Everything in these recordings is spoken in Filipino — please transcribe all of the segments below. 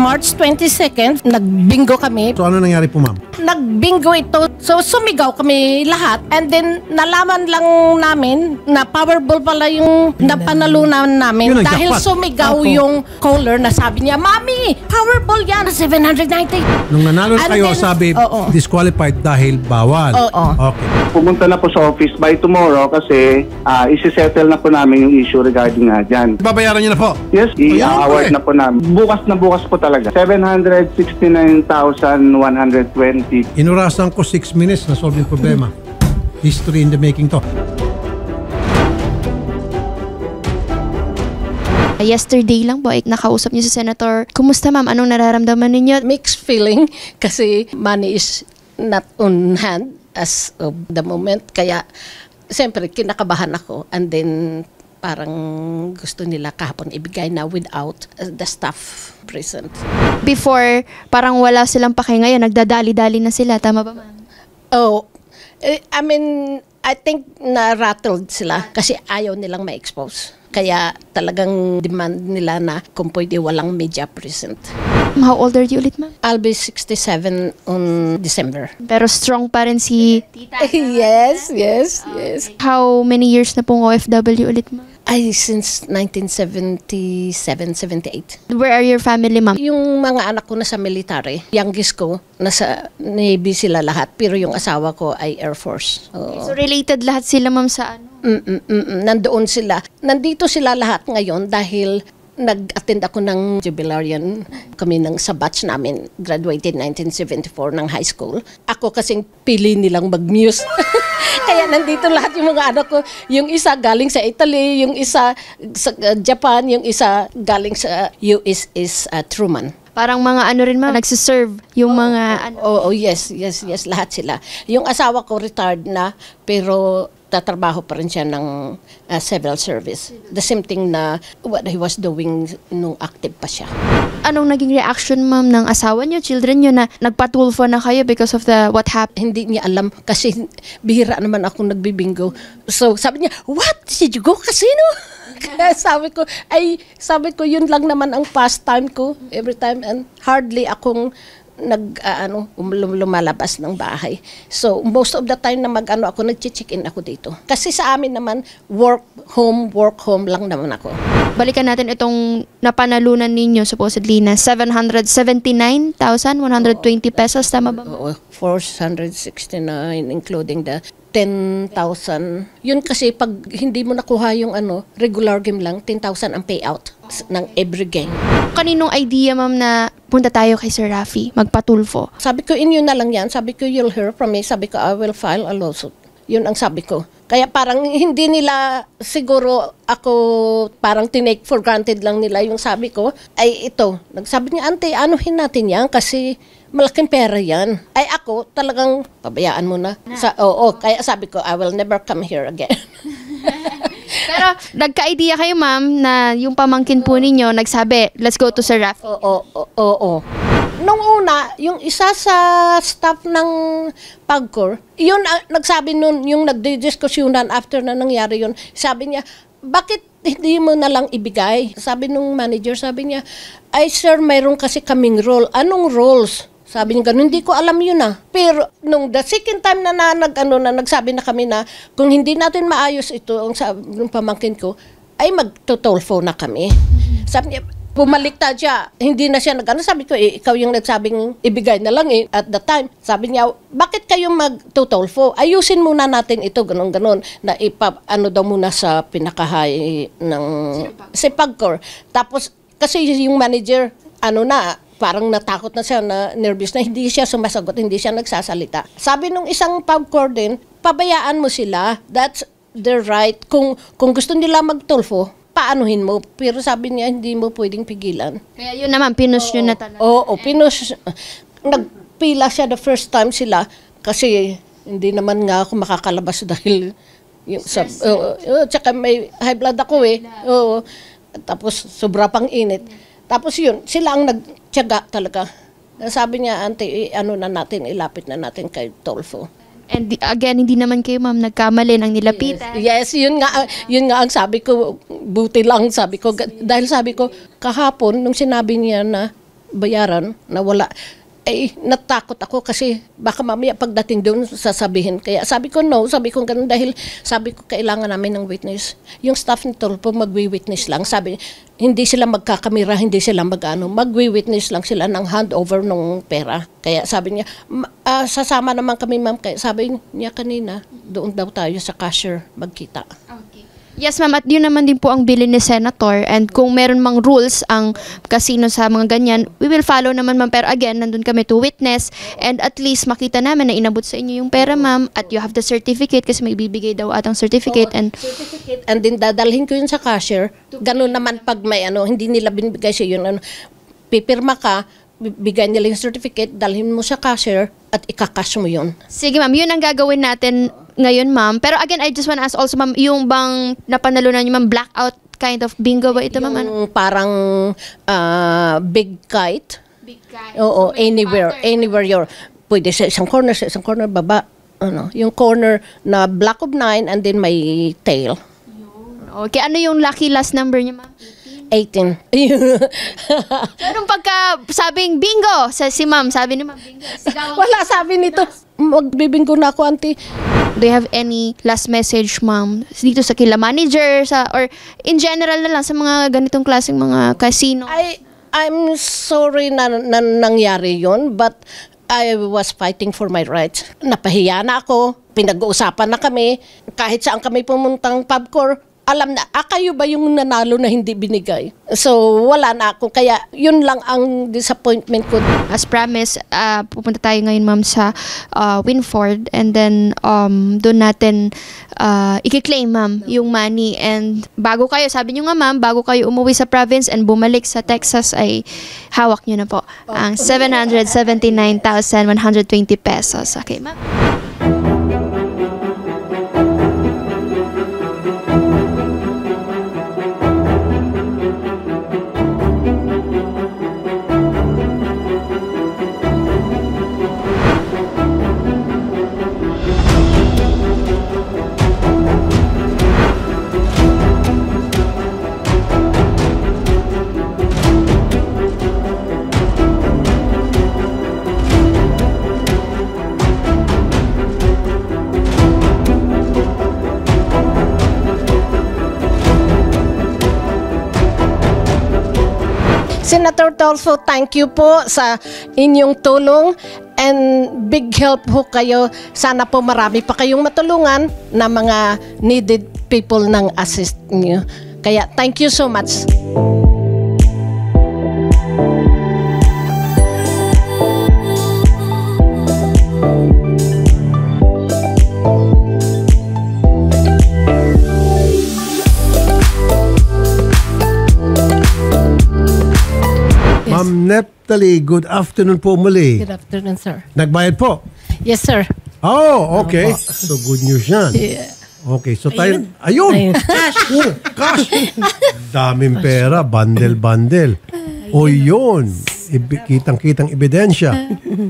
March 22nd, nagbingo kami. So ano nangyari po, ma'am? Nagbingo ito. So sumigaw kami lahat. And then nalaman lang namin na Powerball pala yung napanalunan namin. Yun ang Dahil jackpot. sumigaw Opo. yung caller na sabi niya, Mami, Powerball yan, 790. Nung nanalo And kayo, then, sabi oo. disqualified dahil bawal. Oo. Okay. Pumunta na po sa office by tomorrow kasi isi-settle na po namin yung issue regarding dyan. Babayaran niyo na po. Yes, Ayan i-award po na po namin. Bukas po talaga. 769,120. Inurasan ko 6 minutes na solve yung problema. History in the making to. Yesterday lang po, nakausap niyo si Senator. Kumusta ma'am? Anong nararamdaman ninyo? Mixed feeling kasi money is not on hand as of the moment. Kaya, siyempre, kinakabahan ako. And then, parang gusto nila kahapon ibigay na without the staff present. Before, parang wala silang pake, ngayon, nagdadali-dali na sila. Tama ba ma'am? Oh, I mean, I think na-rattled sila kasi ayaw nilang ma-expose. Kaya talagang demand nila na kung pwede walang media present. How old are you ulit ma'am? I'll be 67 on December. Pero strong pa rin si tita. Yes. How many years na pong OFW ulit ma'am? Ay, since 1977-78. Where are your family ma'am? Yung mga anak ko nasa military, youngest ko, nasa Navy sila lahat. Pero yung asawa ko ay Air Force. Oo. So related lahat sila ma'am sa ano? Nandoon sila. Nandito sila lahat ngayon dahil nag-attend ako ng jubilarian kami sa batch namin. Graduated 1974 ng high school. Ako kasing pili nilang mag-muse. Kaya nandito lahat yung mga anak ko. Yung isa galing sa Italy, yung isa sa Japan, yung isa galing sa USS Truman. Parang mga ano rin ma'am, nagsiserve yung mga ano. Oh, yes, lahat sila. Yung asawa ko retired na, pero tatrabaho pa rin siya ng civil service. The same thing na what he was doing nung active pa siya. Anong naging reaction ma'am ng asawa niyo, children niyo na nagpatulfo na kayo because of the what happened? Hindi niya alam kasi bihira naman ako nagbibingo. So sabi niya, what? Did you go casino? Kaya sabi ko, yun lang naman ang pastime ko every time and hardly akong lumalabas ng bahay. So, most of the time na ako, nag-check-in ako dito. Kasi sa amin naman, work, home lang naman ako. Balikan natin itong napanalunan ninyo supposedly na 779,120 pesos. Tama ba? Oo, 469 including the 10,000. Yun kasi pag hindi mo nakuha yung regular game lang, 10,000 ang payout ng every game. Kaninong idea ma'am na punta tayo kay Sir Raffy, magpatulfo? Sabi ko, inyo na lang yan. Sabi ko, you'll hear from me. Sabi ko, I will file a lawsuit. Yun ang sabi ko. Kaya parang hindi nila siguro ako parang tinake for granted lang nila yung sabi ko. Ay ito, nagsabi niya, Ante, anuhin natin yan kasi malaking pera yan. Ay ako talagang pabayaan mo na. Kaya sabi ko, I will never come here again. Pero nagka-idea kayo ma'am na yung pamangkin po ninyo nagsabi, let's go to Sir Raffy. Oo. Nung una, yung isa sa staff ng PAGCOR, yun nagsabi nun, yung nagdidiskusyonan after na nangyari yun, sabi niya, bakit hindi mo na lang ibigay? Sabi nung manager, sabi niya, ay sir, mayroon kasi kaming role. Anong roles? Sabi niya ganun, hindi ko alam yun Pero nung the second time na nagsabi na kami na kung hindi natin maayos ito, ang sabi ng pamangkin ko, ay mag-toll na kami. Sabi niya, bumaliktad siya. Hindi na siya sabi ko, ikaw yung nagsabing ibigay na lang at the time. Sabi niya, bakit kayo mag-toll? Ayusin muna natin ito, ganon na daw muna sa pinakahay ng si PAGCOR. Tapos, kasi yung manager, parang natakot na siya, na nervous na, hindi siya sumasagot, hindi siya nagsasalita. Sabi nung isang PAGCOR din, pabayaan mo sila, that's their right. Kung gusto nila mag-tulfo, paanuhin mo. Pero sabi niya, hindi mo pwedeng pigilan. Kaya yun naman, pinush nyo na talaga. Oo, pinush. Nagpila siya the first time sila kasi hindi naman nga ako makakalabas dahil tsaka may high blood ako Oo. Tapos sobra pang init. Tapos yun, sila ang nagtiyaga talaga. Sabi niya, Ante, ilapit na natin kay Tolfo. And again, hindi naman kayo ma'am nagkamali ng nilapitan. Yes, yun nga ang sabi ko, buti lang sabi ko. Dahil sabi ko, kahapon, nung sinabi niya na bayaran na wala. Natakot ako kasi baka mamaya pagdating doon sasabihin. Kaya sabi ko no, sabi ko ganun dahil sabi ko kailangan namin ng witness. Yung staff ni Tulfo magwi-witness lang. Sabi, hindi sila magkakamera, hindi sila magwi-witness lang sila ng handover ng pera. Kaya sabi niya, sasama naman kami ma'am. Kaya sabi niya kanina, doon daw tayo sa cashier magkita. Okay. Yes, ma'am. At yun naman din po ang bilin ni Senator. And kung meron mang rules ang casino sa mga ganyan, we will follow naman, ma'am. Pero again, nandun kami to witness. And at least makita namin na inabot sa inyo yung pera, ma'am. At you have the certificate kasi may bibigay daw atang certificate. Certificate. And din dadalhin ko yun sa cashier. Ganun naman pag may hindi nila binibigay siya yun. Pipirma ka, bigay nila yung certificate, dalhin mo sa cashier at ikakash mo yun. Sige, ma'am. Yun ang gagawin natin ngayon, ma'am. Pero again, I just want to ask also, ma'am, yung bang napanalunan niyo, ma'am, blackout kind of bingo ba ito, ma'am? Yung parang big kite. Big kite. Oo, anywhere you're. Pwede sa isang corner, baba. Yung corner na block of 9 and then may tail. Okay, ano yung lucky last number niya, ma'am? 18. Anong pagka sabing bingo? Si ma'am, sabi ni ma'am bingo. Wala, sabi nito, magbibinggo na ako, auntie. Do you have any last message, ma'am? Dito sa kila manager, or in general na lang sa mga ganitong klaseng mga casino? I'm sorry na nangyari yun, but I was fighting for my rights. Napahiya na ako, pinag-uusapan na kami, kahit saan kami pumuntang pubcore, alam na, kayo ba yung nanalo na hindi binigay? So, wala na ako. Kaya, yun lang ang disappointment ko. As promised, pupunta tayo ngayon, ma'am, sa Winford. And then, doon natin i-claim, ma'am, yung money. And bago kayo, sabi nyo nga, ma'am, bago kayo umuwi sa province and bumalik sa Texas, ay hawak nyo na po ang 779,120 pesos. Okay, ma'am? Senator Tulfo, thank you po sa inyong tulong and big help po kayo. Sana po marami pa kayong matulungan na mga needed people ng assist niyo. Kaya thank you so much. Ma'am Neptali, good afternoon po muli. Good afternoon, sir. Nagbayad po? Yes, sir. Oh, okay. So good news yan. Yeah. Okay, so tayo... Ayun! Cash! Oh, cash! Daming pera, bundle-bundle. O yun, kitang-kitang ebidensya.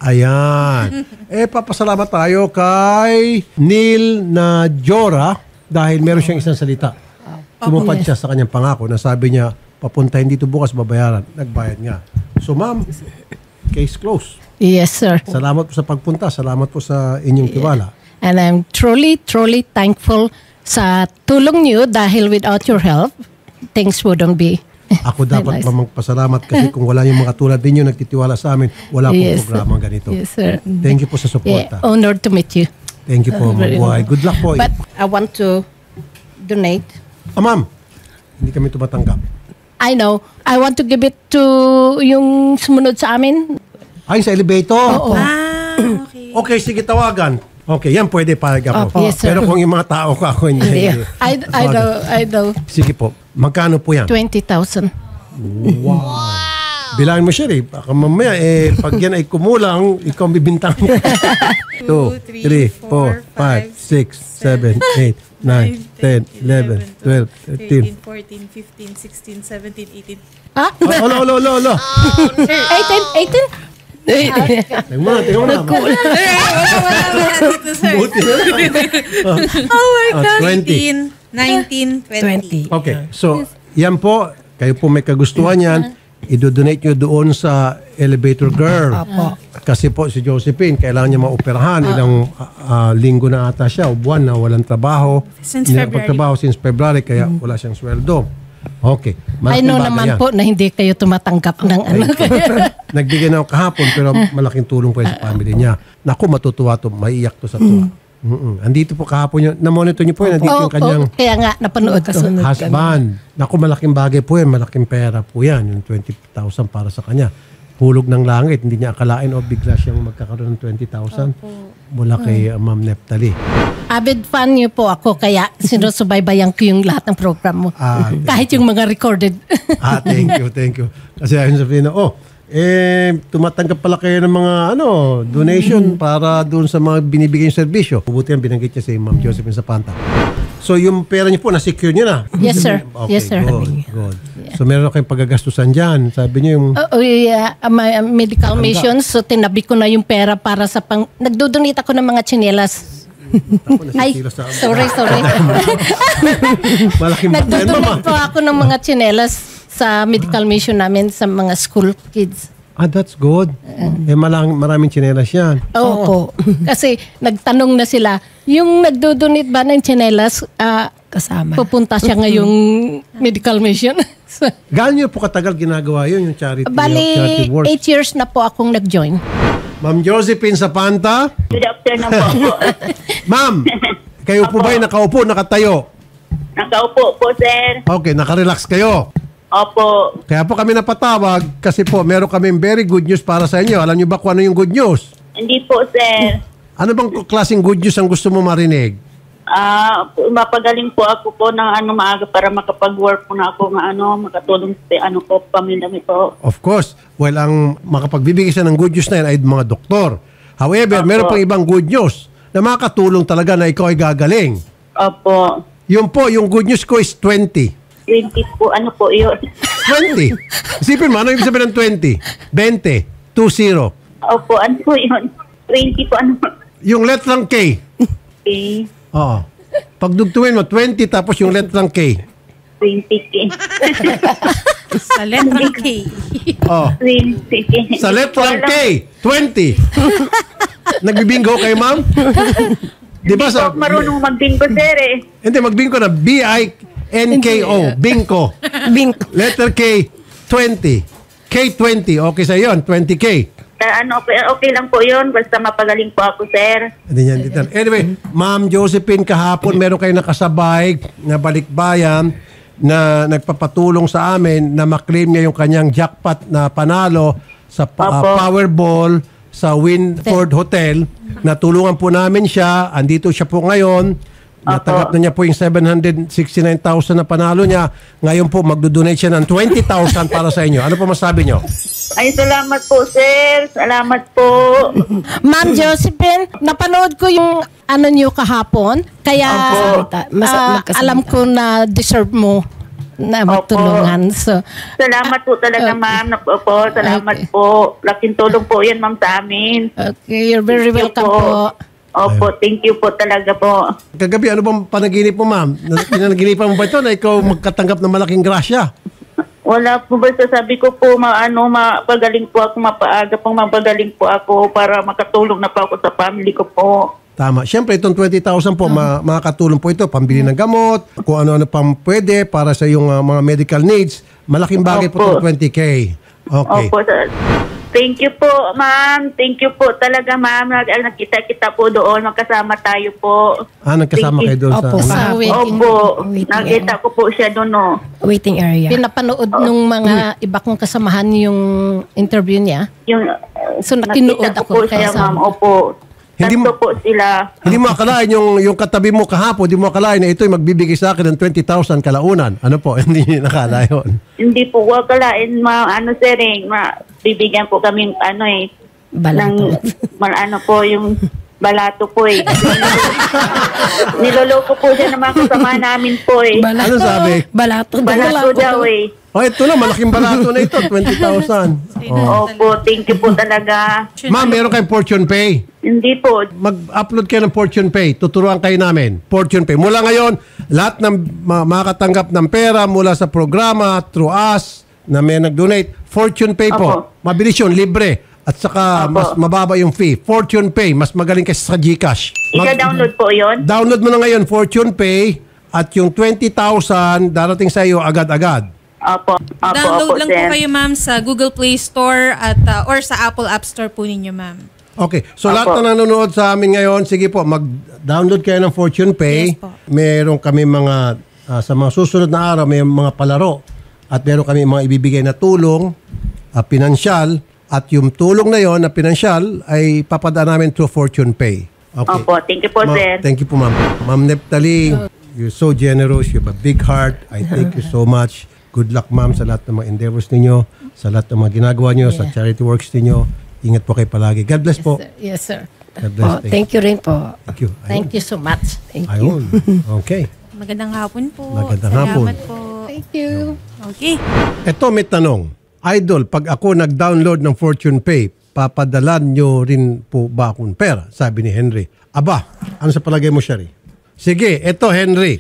Ayan. Papasalamat tayo kay Neil Najora dahil meron siyang isang salita. Tumupad siya sa kanyang pangako na sabi niya, papuntahin dito bukas, babayaran. Nagbayad nga. So ma'am, case closed. Yes, sir. Salamat po sa pagpunta. Salamat po sa inyong tiwala. And I'm truly thankful sa tulong niyo dahil without your help, things wouldn't be. Ako dapat magpasalamat kasi kung wala yung mga tulad ninyo nagtitiwala sa amin, wala pong programang ganito. Yes, sir. Thank you po sa suporta. Honored to meet you. Thank you po. Mabuhay. Good luck po. But I want to donate. Ma'am, hindi kami tumatanggap. I know. I want to give it to yung sumunod sa amin. Ay, sa elevator? Oo. Okay. Okay, sige, tawagan. Okay, yan pwede payag ako. Yes, sir. Pero kung yung mga tao ko ako, hindi. I know. Sige po. Magkano po yan? 20,000. Wow. Bilangin mo siya baka mamaya pag yan ay kumulang, ikaw ang bibintang. 2, 3, 4, 5, 6, 7, 8, 9, 10, 11, 12, 13, 14, 15, 16, 17, 18. Ah? Olo. 18? Tingnan mo na. Buti na lang. Oh my God. 20. 19, 20. Okay, so yan po, kayo po may kagustuhan yan. idodonate nyo doon sa elevator girl. Apo. Kasi po si Josephine, kailangan niya maoperahan. Ilang linggo na ata siya o buwan na walang trabaho. Since Hindi February. pagtrabaho since February, kaya wala siyang sweldo. Okay. I know naman po na hindi kayo tumatanggap ng ano. Nagbigay na ako kahapon pero malaking tulong po yan sa family niya. Naku, matutuwa to. Maiiyak to sa tuwa. Andito po kahapon yun. Na-monitor niyo po yun. Andito yung kanyang Kaya nga, napanood ko. husband. Naku, malaking bagay po yan. Malaking pera po yan. Yung 20,000 para sa kanya. Hulog ng langit. Hindi niya akalain o bigla siyang magkakaroon ng 20,000 mula kay Ma'am Neptali. Avid fan niyo po ako, kaya sinusubaybayan ko yung lahat ng program mo. Kahit yung mga recorded. Thank you. Kasi ayun sabihin na, tumatanggap pala kayo ng mga donation para doon sa mga binibigay yung serbisyo. Buti yan, binanggit niya si Ma'am Josephine Zapanta. So yung pera niyo po, na-secure niyo na? Yes, sir. Okay, Yes, sir. Good. So meron kayong pagagastusan dyan. Sabi niyo yung... My medical missions, so tinabi ko na yung pera para sa nagdodonate ako ng mga tsinelas. Ay, sorry. Malaking bagay. Nagdodonate po ako ng mga tsinelas sa medical mission namin sa mga school kids. That's good. Maraming tsinelas yan. Oo. Kasi nagtanong na sila, yung nagdodonate ba ng tsinelas, kasama. Pupunta siya ngayong medical mission. Gaano niyo po katagal ginagawa yun, yung charity Bali, work? 8 years na po akong nag-join. Ma'am Josephine Zapanta. Good afternoon po. Ma'am, kayo po ba'y nakaupo, nakatayo? Nakaupo po, sir. Okay, nakarelax kayo. Opo. Kaya po kami napatawag kasi po meron kami very good news para sa inyo. Alam niyo ba kung ano yung good news? Hindi po, sir. Ano bang klaseng good news ang gusto mo marinig? Mapagaling po ako po ng maaga para makapag-work po na ako makatulong sa pamilya mi po. Of course. Well, ang makapagbibigay siya ng good news na yan ay mga doktor. However, meron pang ibang good news na makatulong talaga na ikaw ay gagaling. Opo. Yun po, yung good news ko is 20. 20 po, ano po yun? 20. Isipin mo, ano ibig sabihin ng 20? 20. 20. Opo, ano po yun? 20 po, ano po? Yung letrang K. Okay. Oo. Pagdugtungin mo, 20 tapos yung letrang K. 20K. Sa letrang K. Oh. 20K. Sa letrang K, 20. Nagbibingo kayo, ma'am? Di ba sa... Marunong magbingo, sir eh. Hindi, magbingo na. B-I-N-K-O. Bingo. Letter K, 20. K20. Okay sa yon 20K. Okay lang po yun. Basta mapagaling po ako, sir. Anyway, Ma'am Josephine, kahapon meron kayo nakasabay na balikbayan na nagpapatulong sa amin na maklaim niya yung kanyang jackpot na panalo sa Powerball sa Winford Hotel. Natulungan po namin siya. Andito siya po ngayon. Natanggap na niya po yung 769,000 na panalo niya. Ngayon po, magdodonate siya ng 20,000 para sa inyo. Ano po masabi niyo? Ay, salamat po, sir. Salamat po. Ma'am Josephine, napanood ko yung niyo kahapon. Kaya alam ko na deserve mo na magtulungan. So, salamat po talaga, ma'am. Opo, salamat po. Laking tulong po yan, ma'am, sa amin. Okay, you're very welcome po. Opo, thank you po talaga po. Kagabi, ano bang panaginip mo, ma'am? Pinanaginipan mo ba ito na ikaw magkatanggap ng malaking grasya? Wala po, basta sabi ko po, mapagaling po ako, mapaaga pong mapagaling po ako para makatulong na po ako sa family ko po. Tama. Siyempre, itong 20,000 po, makakatulong po ito, pambili ng gamot, kung ano-ano pang pwede para sa iyong mga medical needs. Malaking bagay po itong 20K. Okay. Opo, sir. Thank you po, ma'am. Thank you po talaga, ma'am. Nakita-kita po doon. Magkasama tayo po. Nagkasama kayo doon sa waiting. Opo. Nakita ko po siya doon, no. Waiting area. Pinapanood nung mga iba kong kasamahan yung interview niya. So, nakinood nakita ako. ko po siya, ma'am. Opo. Tatlo po sila. Hindi mo akalain yung katabi mo kahapon, hindi mo akalain na ito'y magbibigay sa akin ng 20,000 kalaunan. Ano po? Hindi niyo nakala yun. Hindi po, akalain, sir, bibigyan po kami, Balato. yung balato po eh. Niloloko po siya ng mga kasama namin po eh. Ano sabi? Balato daw eh. Ito na, malaking balato na ito, 20,000. Opo, thank you po talaga. Ma'am, meron kayong Fortune Pay. Hindi po. Mag-upload kayo ng Fortune Pay. Tuturuan kayo namin. Fortune Pay. Mula ngayon, lahat ng makakatanggap ng pera mula sa programa, through us, na may nag-donate, Fortune Pay po. Opo. Mabilis yun, libre. At saka mas mababa yung fee. Fortune Pay, mas magaling kasi sa GCash. Ika-download po yun? Download mo na ngayon, Fortune Pay, at yung 20,000 darating sa iyo agad-agad. Opo. Download lang po sir. kayo, ma'am, sa Google Play Store at or sa Apple App Store po ninyo, ma'am. Okay. So Opo. lahat na nanonood sa amin ngayon, sige po, mag-download kayo ng Fortune Pay. Yes po. Meron kami mga, sa mga susunod na araw, may mga palaro. At meron kami mga ibibigay na tulong, pinansyal. At yung tulong na yon na pinansyal ay papadaan namin through Fortune Pay. Okay. Opo, thank you po, sir. Thank you po, ma'am. Ma'am Neptali, you're so generous. You have a big heart. I thank you so much. Good luck, ma'am, sa lahat ng mga endeavors ninyo, sa lahat ng mga ginagawa nyo, sa charity works ninyo. Ingat po kayo palagi. God bless po. Yes, sir. God bless. Thank you rin po. Thank you. Thank you so much. Thank you. Ayun. Okay. Magandang hapon po. Magandang hapon. Salamat po. Thank you. Okay. Ito may tanong. Idol, pag ako nag-download ng Fortune Pay, papadalan nyo rin po ba akong pera? Sabi ni Henry. Aba, ano sa palagay mo, Shari? Sige, ito Henry.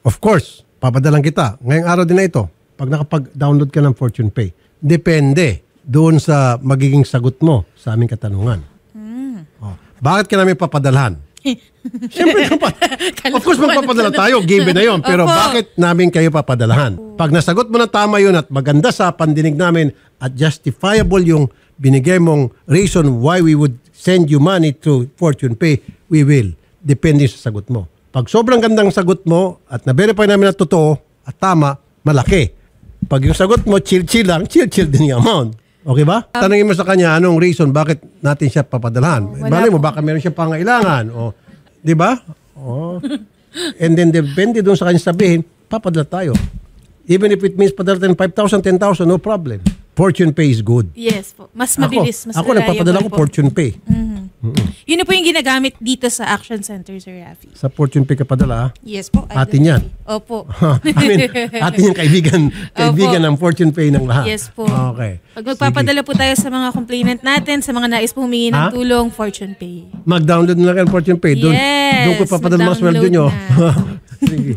Of course, papadalan kita. Ngayong araw din na ito, pag nakapag-download ka ng Fortune Pay, depende doon sa magiging sagot mo sa aming katanungan. Oh, bakit ka namin papadalhan? Siyempre, of course, magpapadala tayo. Given na yun. Pero bakit namin kayo papadalahan? Pag nasagot mo na tama yun at maganda sa pandinig namin at justifiable yung binigay mong reason why we would send you money through Fortune Pay, we will. Depende sa sagot mo. Pag sobrang gandang sagot mo at na-verify namin na totoo at tama, malaki. Pag yung sagot mo, chill-chill lang, chill-chill din yung amount. Okay ba? Tanungin mo sa kanya anong reason bakit natin siya papadalhan. Malay mo, baka meron siya pangailangan. O, di ba? O. And then depende doon sa kanya sabihin, papadala tayo. Even if it means padala tayo 5,000, 10,000, no problem. Fortune Pay is good. Yes po. Mas mabilis, mas Ako nagpapadala ko po. Fortune Pay. Yun na po yung ginagamit dito sa Action Center, Sir Rafi. Sa Fortune Pay ka padala, Yes po. atin yan. Opo. I mean, atin yung kaibigan ng Fortune Pay ng lahat. Yes po. Okay. Pag magpapadala po tayo sa mga complainant natin, sa mga nais po humingi ng tulong, Fortune Pay. Mag-download na lang ng Fortune Pay. Doon Yes, ko papadala mga sweldo nyo. mag-download Sige.